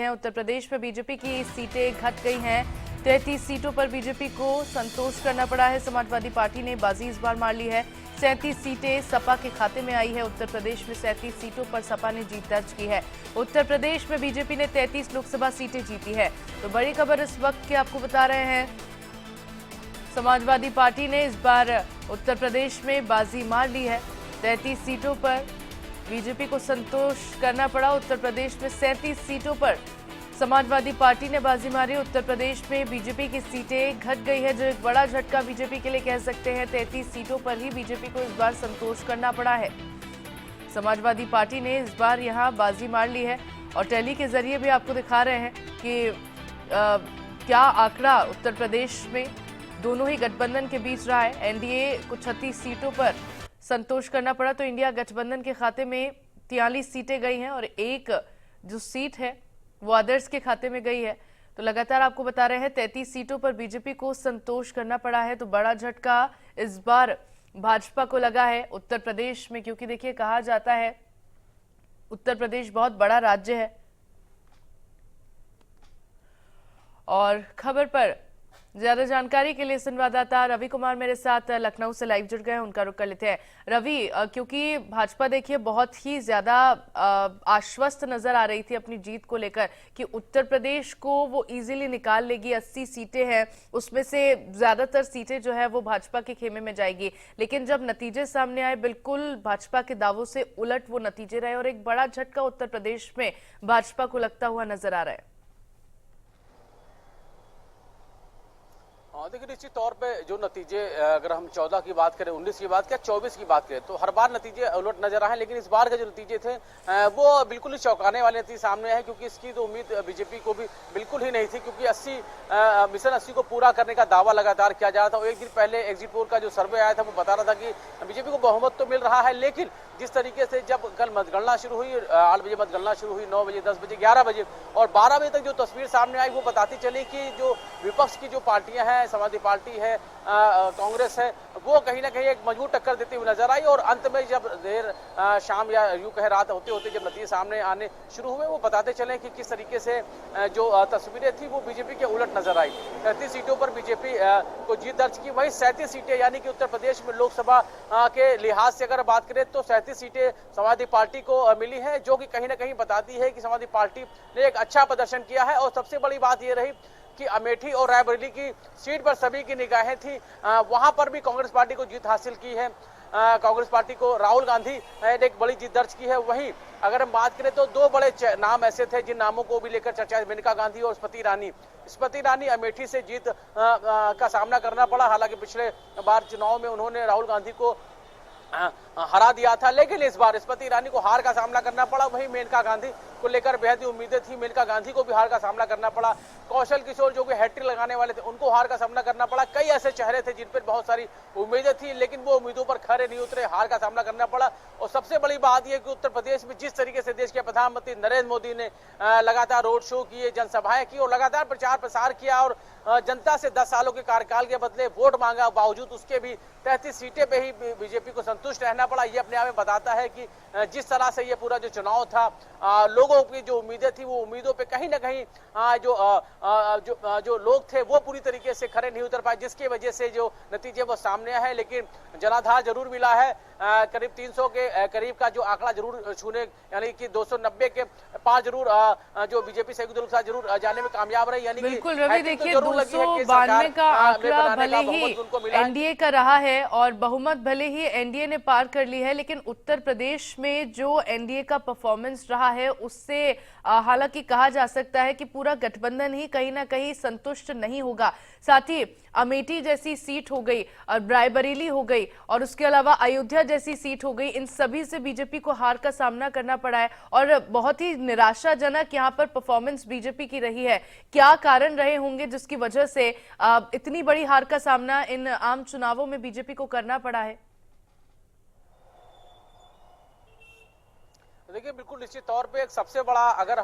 उत्तर प्रदेश में बीजेपी की सीटें घट गई हैं। 33 सीटों पर बीजेपी को संतोष करना पड़ा है। समाजवादी पार्टी ने बाजी इस बार मार ली है। 37 सीटें सपा के खाते में आई है। उत्तर प्रदेश में 37 सीटों पर सपा ने जीत दर्ज की है। उत्तर प्रदेश में बीजेपी ने 33 लोकसभा सीटें जीती है। तो बड़ी खबर इस वक्त की आपको बता रहे हैं, समाजवादी पार्टी ने इस बार उत्तर प्रदेश में बाजी मार ली है। 33 सीटों पर बीजेपी को संतोष करना पड़ा। उत्तर प्रदेश में 37 सीटों पर समाजवादी पार्टी ने बाजी मारी। उत्तर प्रदेश में बीजेपी की सीटें घट गई है, जो एक बड़ा झटका बीजेपी के लिए कह सकते हैं। 33 सीटों पर ही बीजेपी को इस बार संतोष करना पड़ा है। समाजवादी पार्टी ने इस बार यहां बाजी मार ली है और टैली के जरिए भी आपको दिखा रहे हैं कि क्या आंकड़ा उत्तर प्रदेश में दोनों ही गठबंधन के बीच रहा है। एनडीए को 36 सीटों पर संतोष करना पड़ा, तो इंडिया गठबंधन के खाते में 43 सीटें गई हैं और एक जो सीट है वो अदर्स के खाते में गई है। तो लगातार आपको बता रहे हैं 33 सीटों पर बीजेपी को संतोष करना पड़ा है। तो बड़ा झटका इस बार भाजपा को लगा है उत्तर प्रदेश में, क्योंकि देखिए कहा जाता है उत्तर प्रदेश बहुत बड़ा राज्य है। और खबर पर ज्यादा जानकारी के लिए संवाददाता रवि कुमार मेरे साथ लखनऊ से लाइव जुड़ गए हैं, उनका रुख कर लेते हैं। रवि, क्योंकि भाजपा देखिए बहुत ही ज्यादा आश्वस्त नजर आ रही थी अपनी जीत को लेकर कि उत्तर प्रदेश को वो इजीली निकाल लेगी। 80 सीटें हैं, उसमें से ज्यादातर सीटें जो है वो भाजपा के खेमे में जाएगी। लेकिन जब नतीजे सामने आए, बिल्कुल भाजपा के दावों से उलट वो नतीजे रहे और एक बड़ा झटका उत्तर प्रदेश में भाजपा को लगता हुआ नजर आ रहा है। देखिए, निश्चित तौर पे जो नतीजे, अगर हम 14 की बात करें, 19 की बात करें, 24 की बात करें, तो हर बार नतीजे उलट नजर आए। लेकिन इस बार के जो नतीजे थे वो बिल्कुल ही चौंकाने वाले नतीजे सामने आए, क्योंकि इसकी तो उम्मीद बीजेपी को भी बिल्कुल ही नहीं थी। क्योंकि मिशन 80 को पूरा करने का दावा लगातार किया जा रहा था। एक दिन पहले एग्जिट पोल का जो सर्वे आया था वो बता रहा था कि बीजेपी को बहुमत तो मिल रहा है, लेकिन जिस तरीके से जब कल मतगणना शुरू हुई, 8 बजे मतगणना शुरू हुई, 9 बजे, 10 बजे, 11 बजे और 12 बजे तक जो तस्वीर सामने आई वो बताती चली कि जो विपक्ष की जो पार्टियां हैं, समाजवादी पार्टी है, कांग्रेस है, वो कहीं ना कहीं एक मजबूत टक्कर देती हुई नजर आई। और अंत में जब देर शाम या यूं कह रात होते होते जब नतीजे सामने आने शुरू हुए, वो बताते चले कि किस तरीके से जो तस्वीरें थी वो बीजेपी के उलट नजर आई। 33 सीटों पर बीजेपी को जीत दर्ज की। वहीं 37 सीटें, यानी कि उत्तर प्रदेश में लोकसभा के लिहाज से अगर बात करें तो 37 सीटें समाजवादी पार्टी को मिली है, जो कि कहीं ना कहीं बताती है कि समाजवादी पार्टी ने एक अच्छा प्रदर्शन किया है। और सबसे बड़ी बात यह रही कि अमेठी और रायबरेली की सीट पर सभी की निगाहें थी। वहां पर भी कांग्रेस पार्टी को जीत हासिल की है। कांग्रेस पार्टी को राहुल गांधी ने एक बड़ी जीत दर्ज की है। वहीं अगर हम बात करें तो दो बड़े नाम ऐसे थे जिन नामों को भी लेकर चर्चा, मेनका गांधी और स्मृति ईरानी। स्मृति ईरानी अमेठी से जीत का सामना करना पड़ा। हालांकि पिछले बार चुनाव में उन्होंने राहुल गांधी को हरा दिया था, लेकिन इस बार स्मृति ईरानी को हार का सामना करना पड़ा। वहीं मेनका गांधी को लेकर बेहद ही उम्मीदें थी, मेनका गांधी को भी हार का सामना करना पड़ा। कौशल किशोर जो कि हैट्रिक लगाने वाले थे, उनको हार का सामना करना पड़ा। कई ऐसे चेहरे थे जिन पर बहुत सारी उम्मीदें थी, लेकिन वो उम्मीदों पर खरे नहीं उतरे, हार का सामना करना पड़ा। और सबसे बड़ी बात यह कि उत्तर प्रदेश में जिस तरीके से देश के प्रधानमंत्री नरेंद्र मोदी ने लगातार रोड शो किए, जनसभाएं की और लगातार प्रचार प्रसार किया और जनता से 10 सालों के कार्यकाल के बदले वोट मांगा, बावजूद उसके भी 33 सीटें पे ही बीजेपी को संतुष्ट रहना पड़ा। ये अपने आप में बताता है कि जिस तरह से ये पूरा जो चुनाव था, लोगों की जो उम्मीदें थी वो उम्मीदों पे कहीं ना कहीं जो लोग थे वो पूरी तरीके से खरे नहीं उतर पाए, जिसकी वजह से जो नतीजे वो सामने आए। लेकिन जनाधार जरूर मिला है। करीब 300 के करीब का जो आंकड़ा जरूर छूने, यानी कि 290 के पार जरूर जो बीजेपी सहयोगी दलों के साथ जरूर जाने में कामयाब रही। यानी बिल्कुल रवि, देखिए 292 का आंकड़ा भले ही एनडीए का रहा है और बहुमत भले ही एनडीए ने पार कर ली है, लेकिन उत्तर प्रदेश में जो एनडीए का परफॉर्मेंस रहा है उससे हालांकि कहा जा सकता है कि पूरा गठबंधन ही कहीं ना कहीं संतुष्ट नहीं होगा। साथ ही अमेठी जैसी सीट हो गई और रायबरेली हो गई और उसके अलावा अयोध्या जैसी सीट हो गई, इन सभी से बीजेपी को हार का सामना करना पड़ा है और बहुत ही निराशाजनक यहां पर परफॉर्मेंस बीजेपी की रही है। क्या कारण रहे होंगे जिसकी वजह से इतनी बड़ी हार का सामना इन आम चुनावों में बीजेपी को करना पड़ा है? देखिए, बिल्कुल निश्चित तौर पे एक सबसे बड़ा अगर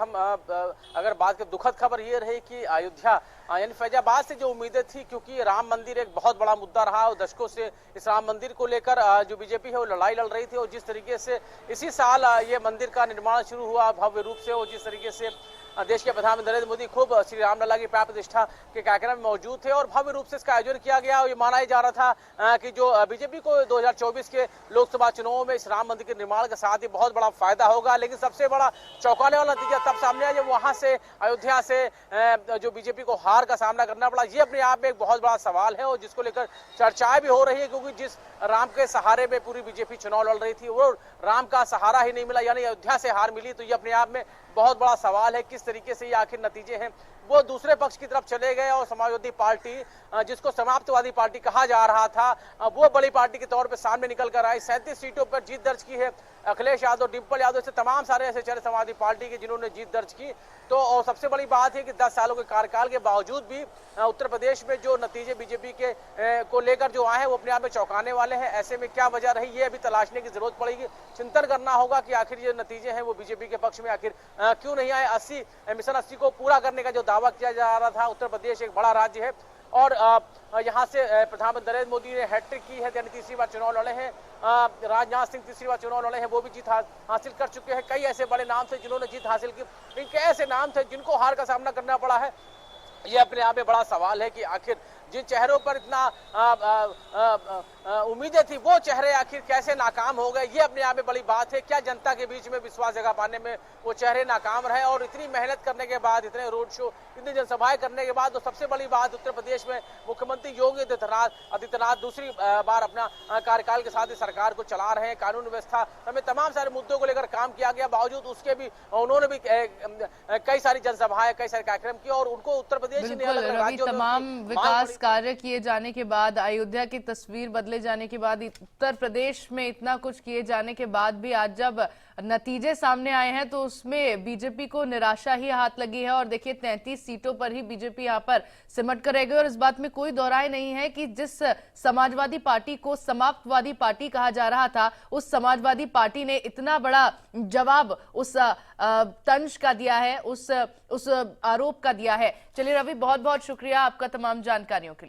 बात करें, दुखद खबर ये रही कि अयोध्या यानी फैजाबाद से जो उम्मीदें थी, क्योंकि राम मंदिर एक बहुत बड़ा मुद्दा रहा और दशकों से इस राम मंदिर को लेकर जो बीजेपी है वो लड़ाई लड़ रही थी। और जिस तरीके से इसी साल ये मंदिर का निर्माण शुरू हुआ भव्य रूप से, और जिस तरीके से देश के प्रधानमंत्री नरेंद्र मोदी खूब श्री रामलला की प्राण प्रतिष्ठा के कार्यक्रम में मौजूद थे और भव्य रूप से इसका आयोजन किया गया। और ये माना ही जा रहा था कि जो बीजेपी को 2024 के लोकसभा चुनाव में इस राम मंदिर के निर्माण के साथ ही बहुत बड़ा फायदा होगा। लेकिन सबसे बड़ा चौंकाने वाला नतीजा तब सामने आया जब वहां से अयोध्या से जो बीजेपी को हार का सामना करना पड़ा। ये अपने आप में एक बहुत बड़ा सवाल है और जिसको लेकर चर्चाएं भी हो रही है, क्योंकि जिस राम के सहारे में पूरी बीजेपी चुनाव लड़ रही थी वो राम का सहारा ही नहीं मिला, यानी अयोध्या से हार मिली। तो ये अपने आप में बहुत बड़ा सवाल है किस तरीके से ये आखिर नतीजे हैं वो दूसरे पक्ष की तरफ चले गए। और समाजवादी पार्टी, जिसको समाप्तवादी पार्टी कहा जा रहा था, वो बड़ी पार्टी के तौर पे सामने निकल कर आई। 37 सीटों पर जीत दर्ज की है। अखिलेश यादव, डिंपल यादव से तमाम सारे ऐसे चेहरे समाजवादी पार्टी के जिन्होंने जीत दर्ज की। तो और सबसे बड़ी बात है कि 10 सालों के कार्यकाल के बावजूद भी उत्तर प्रदेश में जो नतीजे बीजेपी के को लेकर जो आए हैं वो अपने आप में चौंकाने वाले हैं। ऐसे में क्या वजह रही ये अभी तलाशने की जरूरत पड़ेगी, चिंतन करना होगा कि आखिर ये नतीजे हैं वो बीजेपी के पक्ष में आखिर क्यों नहीं आए। मिशन 80 को पूरा करने का जो दावा किया जा रहा था, उत्तर प्रदेश एक बड़ा राज्य है और यहाँ से प्रधानमंत्री नरेंद्र मोदी ने हैट्रिक की है, यानी तीसरी बार चुनाव लड़े हैं। राजनाथ सिंह तीसरी बार चुनाव लड़े हैं, वो भी जीत हासिल कर चुके हैं। कई ऐसे बड़े नाम थे जिन्होंने जीत हासिल की, लेकिन कई ऐसे नाम थे जिनको हार का सामना करना पड़ा है। ये अपने आप में बड़ा सवाल है कि आखिर जिन चेहरों पर इतना उम्मीदें थी वो चेहरे आखिर कैसे नाकाम हो गए, ये अपने आप में बड़ी बात है। क्या जनता के बीच में विश्वास जगा पाने में वो चेहरे नाकाम रहे? और इतनी मेहनत करने के बाद, इतने रोड शो, इतनी जनसभाएं करने के बाद, तो सबसे बड़ी बात उत्तर प्रदेश में मुख्यमंत्री योगी आदित्यनाथ दूसरी बार अपना कार्यकाल के साथ ही सरकार को चला रहे हैं। कानून व्यवस्था में तमाम सारे मुद्दों को लेकर काम किया गया, बावजूद उसके भी उन्होंने भी कई सारी जनसभाएं, कई सारे कार्यक्रम किए और उनको उत्तर प्रदेश तमाम विकास कार्य किए जाने के बाद, अयोध्या की तस्वीर बदले जाने के बाद, उत्तर प्रदेश में इतना कुछ किए जाने के बाद भी आज जब नतीजे सामने आए हैं तो उसमें बीजेपी को निराशा ही हाथ लगी है। और देखिए 33 सीटों पर ही बीजेपी यहाँ पर सिमट कर रह गई और इस बात में कोई दोहराए नहीं है कि जिस समाजवादी पार्टी को समाप्तवादी पार्टी कहा जा रहा था, उस समाजवादी पार्टी ने इतना बड़ा जवाब उस तंज का दिया है, उस आरोप का दिया है। चलिए रवि, बहुत बहुत शुक्रिया आपका तमाम जानकारियों के लिए।